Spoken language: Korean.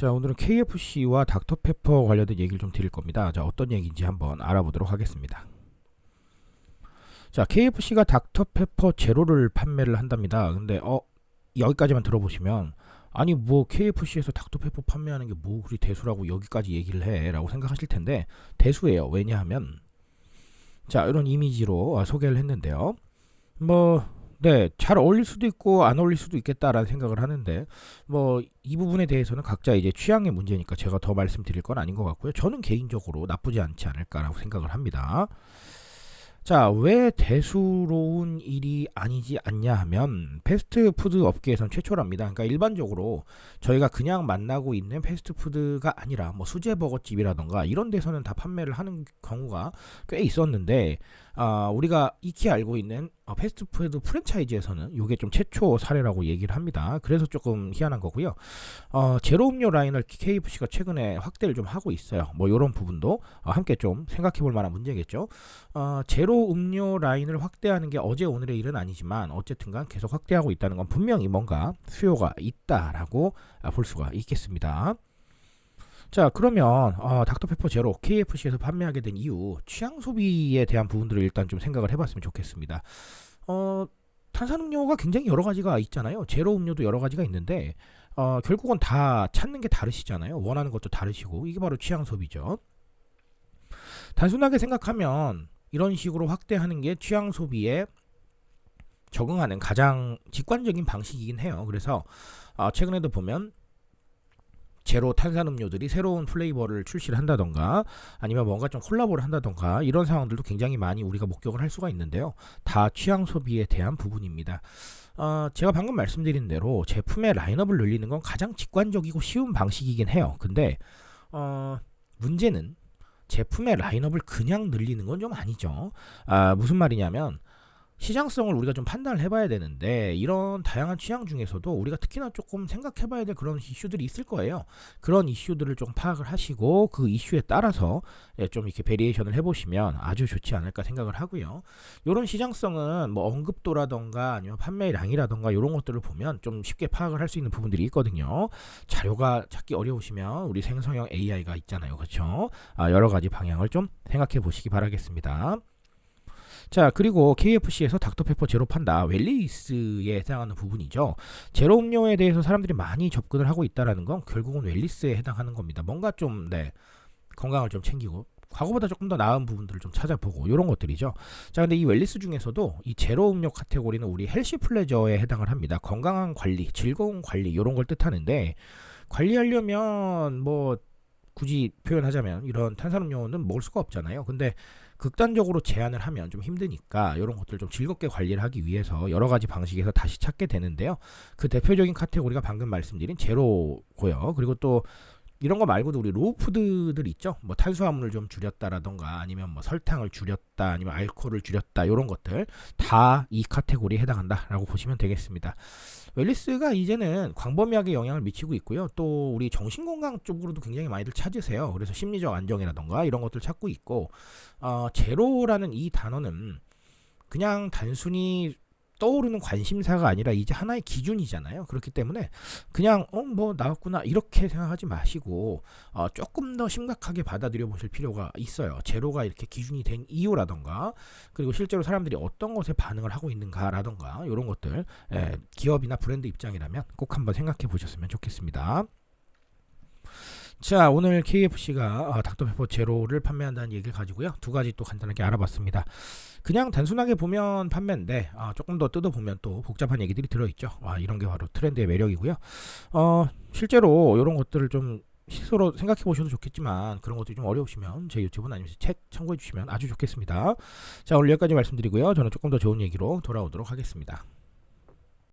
자, 오늘은 KFC와 닥터페퍼 관련된 얘기를 좀 드릴 겁니다. 자, 어떤 얘기인지 한번 알아보도록 하겠습니다. 자, KFC가 닥터페퍼 제로를 판매를 한답니다. 근데 여기까지만 들어보시면 아니 뭐 KFC에서 닥터페퍼 판매하는 게 뭐 그리 대수라고 여기까지 얘기를 해 라고 생각하실 텐데 대수예요. 왜냐하면 자, 이런 이미지로 소개를 했는데요. 네, 잘 어울릴 수도 있고 안 어울릴 수도 있겠다라는 생각을 하는데 이 부분에 대해서는 각자 이제 취향의 문제니까 제가 더 말씀드릴 건 아닌 것 같고요. 저는 개인적으로 나쁘지 않지 않을까라고 생각을 합니다. 자, 왜 대수로운 일이 아니지 않냐 하면 패스트푸드 업계에선 최초랍니다. 그러니까 일반적으로 저희가 그냥 만나고 있는 패스트푸드가 아니라 수제버거집이라던가 이런 데서는 다 판매를 하는 경우가 꽤 있었는데 우리가 익히 알고 있는 패스트푸드 프랜차이즈에서는 이게 좀 최초 사례라고 얘기를 합니다. 그래서 조금 희한한 거고요. 제로 음료 라인을 KFC가 최근에 확대를 좀 하고 있어요. 이런 부분도 함께 좀 생각해 볼 만한 문제겠죠. 제로 음료 라인을 확대하는 게 어제 오늘의 일은 아니지만 어쨌든간 계속 확대하고 있다는 건 분명히 뭔가 수요가 있다라고 볼 수가 있겠습니다. 자, 그러면 닥터페퍼 제로 KFC에서 판매하게 된 이유, 취향 소비에 대한 부분들을 일단 좀 생각을 해봤으면 좋겠습니다. 탄산음료가 굉장히 여러 가지가 있잖아요. 제로 음료도 여러 가지가 있는데 결국은 다 찾는 게 다르시잖아요. 원하는 것도 다르시고 이게 바로 취향 소비죠. 단순하게 생각하면 이런 식으로 확대하는 게 취향 소비에 적응하는 가장 직관적인 방식이긴 해요. 그래서 최근에도 보면 제로 탄산음료들이 새로운 플레이버를 출시를 한다던가 아니면 뭔가 좀 콜라보를 한다던가 이런 상황들도 굉장히 많이 우리가 목격을 할 수가 있는데요. 다 취향 소비에 대한 부분입니다. 제가 방금 말씀드린 대로 제품의 라인업을 늘리는 건 가장 직관적이고 쉬운 방식이긴 해요. 근데 문제는 제품의 라인업을 그냥 늘리는 건 좀 아니죠. 무슨 말이냐면 시장성을 우리가 좀 판단을 해봐야 되는데 이런 다양한 취향 중에서도 우리가 특히나 조금 생각해봐야 될 그런 이슈들이 있을 거예요. 그런 이슈들을 좀 파악을 하시고 그 이슈에 따라서 좀 이렇게 베리에이션을 해보시면 아주 좋지 않을까 생각을 하고요. 이런 시장성은 언급도라던가 아니면 판매량이라던가 이런 것들을 보면 좀 쉽게 파악을 할 수 있는 부분들이 있거든요. 자료가 찾기 어려우시면 우리 생성형 AI가 있잖아요. 그렇죠? 여러 가지 방향을 좀 생각해 보시기 바라겠습니다. 자, 그리고 KFC에서 닥터페퍼 제로 판다 웰리스에 해당하는 부분이죠. 제로 음료에 대해서 사람들이 많이 접근을 하고 있다는 건 결국은 웰리스에 해당하는 겁니다. 뭔가 좀 건강을 좀 챙기고 과거보다 조금 더 나은 부분들을 좀 찾아보고 이런 것들이죠. 자, 근데 이 웰리스 중에서도 이 제로 음료 카테고리는 우리 헬시 플레저에 해당을 합니다. 건강한 관리, 즐거운 관리 이런 걸 뜻하는데 관리하려면 굳이 표현하자면 이런 탄산음료는 먹을 수가 없잖아요. 근데 극단적으로 제한을 하면 좀 힘드니까 이런 것들 좀 즐겁게 관리를 하기 위해서 여러 가지 방식에서 다시 찾게 되는데요. 그 대표적인 카테고리가 방금 말씀드린 제로고요. 그리고 또 이런 거 말고도 우리 로우 푸드들 있죠. 탄수화물을 좀 줄였다라던가 아니면 설탕을 줄였다 아니면 알코올을 줄였다 이런 것들 다 이 카테고리에 해당한다라고 보시면 되겠습니다. 웰리스가 이제는 광범위하게 영향을 미치고 있고요. 또 우리 정신건강 쪽으로도 굉장히 많이들 찾으세요. 그래서 심리적 안정이라던가 이런 것들 찾고 있고 제로라는 이 단어는 그냥 단순히 떠오르는 관심사가 아니라 이제 하나의 기준이잖아요. 그렇기 때문에 그냥 나왔구나 이렇게 생각하지 마시고 조금 더 심각하게 받아들여 보실 필요가 있어요. 제로가 이렇게 기준이 된 이유라던가 그리고 실제로 사람들이 어떤 것에 반응을 하고 있는가라던가 이런 것들 기업이나 브랜드 입장이라면 꼭 한번 생각해 보셨으면 좋겠습니다. 자, 오늘 KFC가 닥터페퍼 제로를 판매한다는 얘기를 가지고요. 두 가지 또 간단하게 알아봤습니다. 그냥 단순하게 보면 판매인데 조금 더 뜯어보면 또 복잡한 얘기들이 들어있죠. 이런 게 바로 트렌드의 매력이고요. 실제로 이런 것들을 좀 스스로 생각해 보셔도 좋겠지만 그런 것들이 좀 어려우시면 제 유튜브나 아니면 책 참고해 주시면 아주 좋겠습니다. 자, 오늘 여기까지 말씀드리고요. 저는 조금 더 좋은 얘기로 돌아오도록 하겠습니다.